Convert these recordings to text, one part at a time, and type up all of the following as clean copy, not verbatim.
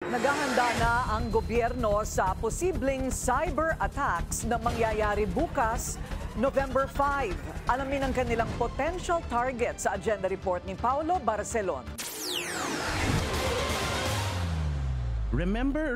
Naghahanda na ang gobyerno sa posibleng cyber attacks na mangyayari bukas, November 5. Alamin ang kanilang potential target sa agenda report ni Paulo Barcelon. Remember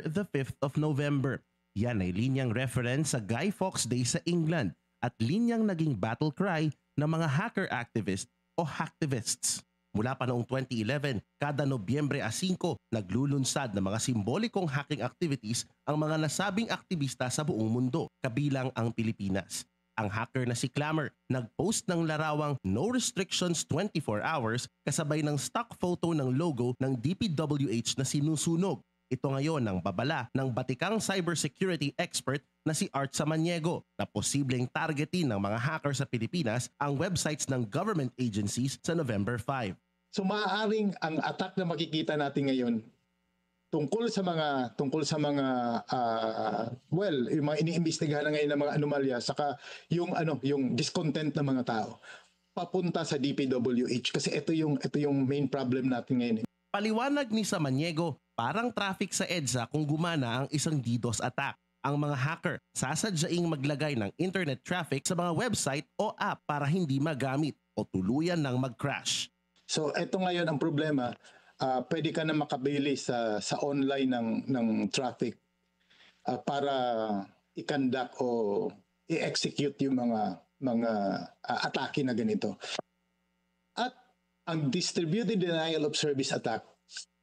the 5th of November. Yan ay linyang reference sa Guy Fawkes Day sa England at linyang naging battle cry ng mga hacker activists o hacktivists. Mula pa noong 2011, kada Nobyembre 5, naglulunsad ng mga simbolikong hacking activities ang mga nasabing aktivista sa buong mundo, kabilang ang Pilipinas. Ang hacker na si Clamor nag-post ng larawang No Restrictions 24 Hours kasabay ng stock photo ng logo ng DPWH na sinusunog. Ito ngayon ang babala ng batikang cybersecurity expert na si Art Samaniego na posibleng targetin ng mga hacker sa Pilipinas ang websites ng government agencies sa November 5. So maaaring ang attack na makikita natin ngayon tungkol sa mga yung mga iniimbestigahan na ngayon ng mga anomalya saka yung discontent ng mga tao papunta sa DPWH kasi ito yung main problem natin ngayon. Paliwanag ni Samaniego, parang traffic sa EDSA kung gumana ang isang DDoS attack. Ang mga hacker sasadyaing maglagay ng internet traffic sa mga website o app para hindi magamit o tuluyan ng mag-crash. So ito ngayon ang problema, pwede ka na makabili sa online ng traffic para i-conduct o i-execute yung mga atake na ganito. At ang distributed denial of service attack,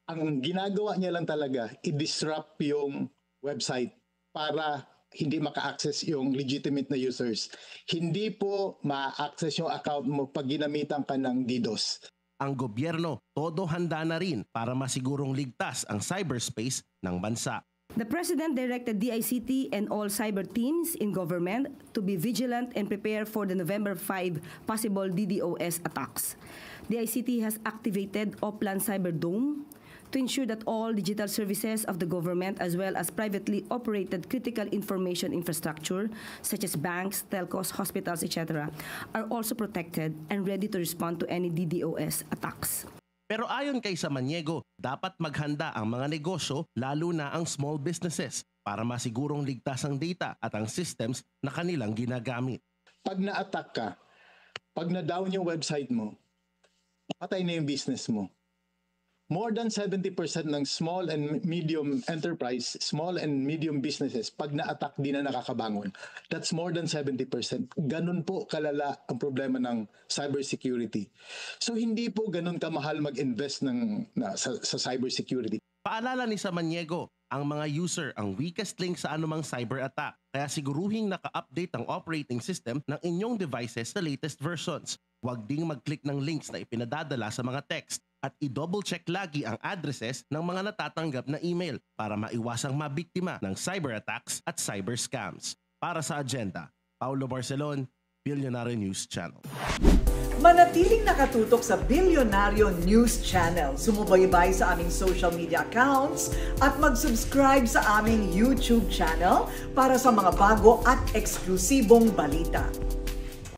ang ginagawa niya lang talaga, i-disrupt yung website para hindi maka-access yung legitimate na users. Hindi po ma-access yung account mo pag ginamitan ka ng DDoS. Ang gobyerno, todo handa na rin para masigurong ligtas ang cyberspace ng bansa. The President directed DICT and all cyber teams in government to be vigilant and prepare for the November 5 possible DDoS attacks. DICT has activated Oplan Cyber Dome to ensure that all digital services of the government as well as privately operated critical information infrastructure such as banks, telcos, hospitals, etc. are also protected and ready to respond to any DDoS attacks. Pero ayon kay Samaniego, dapat maghanda ang mga negosyo lalo na ang small businesses para masigurong ligtas ang data at ang systems na kanilang ginagamit. Pag na-attack ka, pag na-down yung website mo, patay na yung business mo. More than 70% ng small and medium enterprise, small and medium businesses, pag na-attack di na nakakabangon. That's more than 70%. Ganun po kalala ang problema ng cybersecurity. So hindi po ganun kamahal mag-invest sa cybersecurity. Paalala ni Samaniego, ang mga user ang weakest link sa anumang cyber attack. Kaya siguruhing naka-update ang operating system ng inyong devices sa latest versions. Huwag ding mag-click ng links na ipinadadala sa mga text. At i-double check lagi ang addresses ng mga natatanggap na email para maiwasang mabiktima ng cyber attacks at cyber scams. Para sa Agenda, Paulo Barcelon, Billionaire News Channel. Manatiling nakatutok sa Billionaire News Channel. Sumubaybay sa aming social media accounts at mag-subscribe sa aming YouTube channel para sa mga bago at eksklusibong balita.